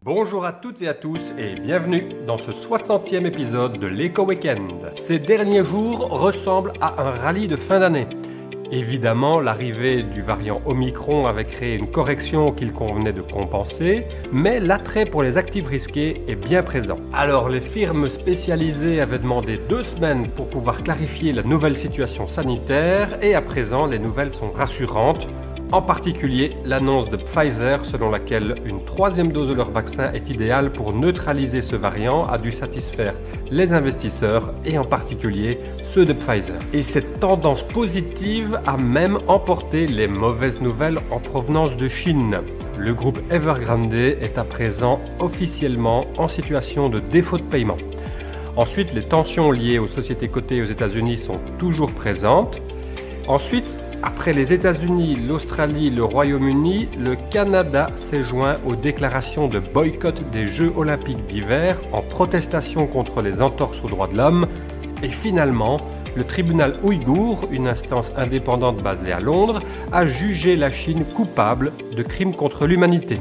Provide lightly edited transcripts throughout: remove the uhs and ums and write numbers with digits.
Bonjour à toutes et à tous et bienvenue dans ce 60e épisode de l'Eco Weekend. Ces derniers jours ressemblent à un rallye de fin d'année. Évidemment, l'arrivée du variant Omicron avait créé une correction qu'il convenait de compenser, mais l'attrait pour les actifs risqués est bien présent. Alors les firmes spécialisées avaient demandé 2 semaines pour pouvoir clarifier la nouvelle situation sanitaire et à présent les nouvelles sont rassurantes. En particulier, l'annonce de Pfizer selon laquelle une 3e dose de leur vaccin est idéale pour neutraliser ce variant a dû satisfaire les investisseurs et en particulier ceux de Pfizer. Et cette tendance positive a même emporté les mauvaises nouvelles en provenance de Chine. Le groupe Evergrande est à présent officiellement en situation de défaut de paiement. Ensuite, les tensions liées aux sociétés cotées aux États-Unis sont toujours présentes. Ensuite, après les États-Unis, l'Australie, le Royaume-Uni, le Canada s'est joint aux déclarations de boycott des Jeux olympiques d'hiver en protestation contre les entorses aux droits de l'homme. Et finalement, le tribunal ouïghour, une instance indépendante basée à Londres, a jugé la Chine coupable de crimes contre l'humanité.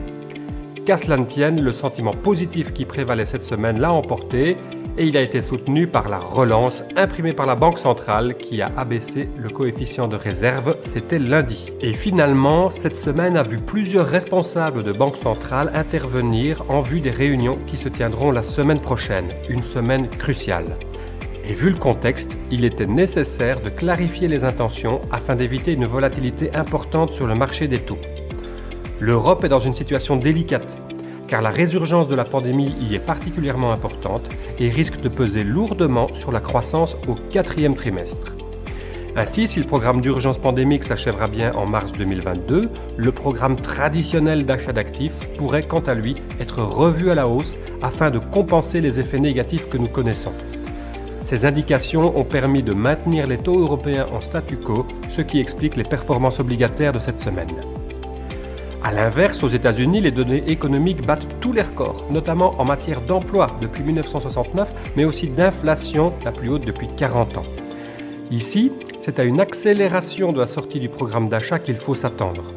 Qu'à cela ne tienne, le sentiment positif qui prévalait cette semaine l'a emporté et il a été soutenu par la relance imprimée par la Banque centrale qui a abaissé le coefficient de réserve, c'était lundi. Et finalement, cette semaine a vu plusieurs responsables de banques centrales intervenir en vue des réunions qui se tiendront la semaine prochaine, une semaine cruciale. Et vu le contexte, il était nécessaire de clarifier les intentions afin d'éviter une volatilité importante sur le marché des taux. L'Europe est dans une situation délicate, car la résurgence de la pandémie y est particulièrement importante et risque de peser lourdement sur la croissance au 4e trimestre. Ainsi, si le programme d'urgence pandémique s'achèvera bien en mars 2022, le programme traditionnel d'achat d'actifs pourrait quant à lui être revu à la hausse afin de compenser les effets négatifs que nous connaissons. Ces indications ont permis de maintenir les taux européens en statu quo, ce qui explique les performances obligataires de cette semaine. A l'inverse, aux États-Unis, les données économiques battent tous les records, notamment en matière d'emploi depuis 1969, mais aussi d'inflation la plus haute depuis 40 ans. Ici, c'est à une accélération de la sortie du programme d'achat qu'il faut s'attendre.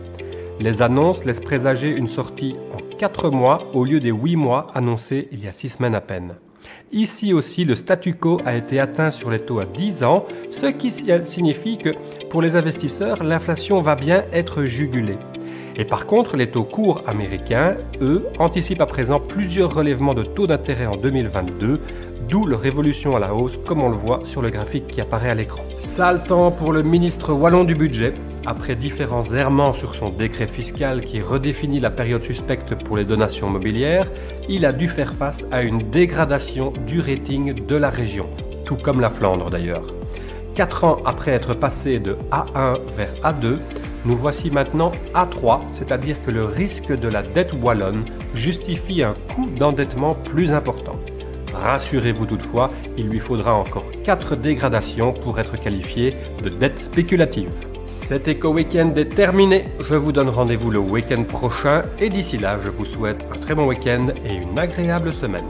Les annonces laissent présager une sortie en 4 mois au lieu des 8 mois annoncés il y a 6 semaines à peine. Ici aussi, le statu quo a été atteint sur les taux à 10 ans, ce qui signifie que pour les investisseurs, l'inflation va bien être jugulée. Et par contre, les taux courts américains, eux, anticipent à présent plusieurs relèvements de taux d'intérêt en 2022, d'où leur évolution à la hausse, comme on le voit sur le graphique qui apparaît à l'écran. Sale temps pour le ministre wallon du budget. Après différents errements sur son décret fiscal qui redéfinit la période suspecte pour les donations mobilières, il a dû faire face à une dégradation du rating de la région, tout comme la Flandre d'ailleurs. 4 ans après être passé de A1 vers A2, nous voici maintenant A3, c'est-à-dire que le risque de la dette wallonne justifie un coût d'endettement plus important. Rassurez-vous toutefois, il lui faudra encore 4 dégradations pour être qualifié de dette spéculative. Cet Eco Weekend est terminé, je vous donne rendez-vous le week-end prochain et d'ici là, je vous souhaite un très bon week-end et une agréable semaine.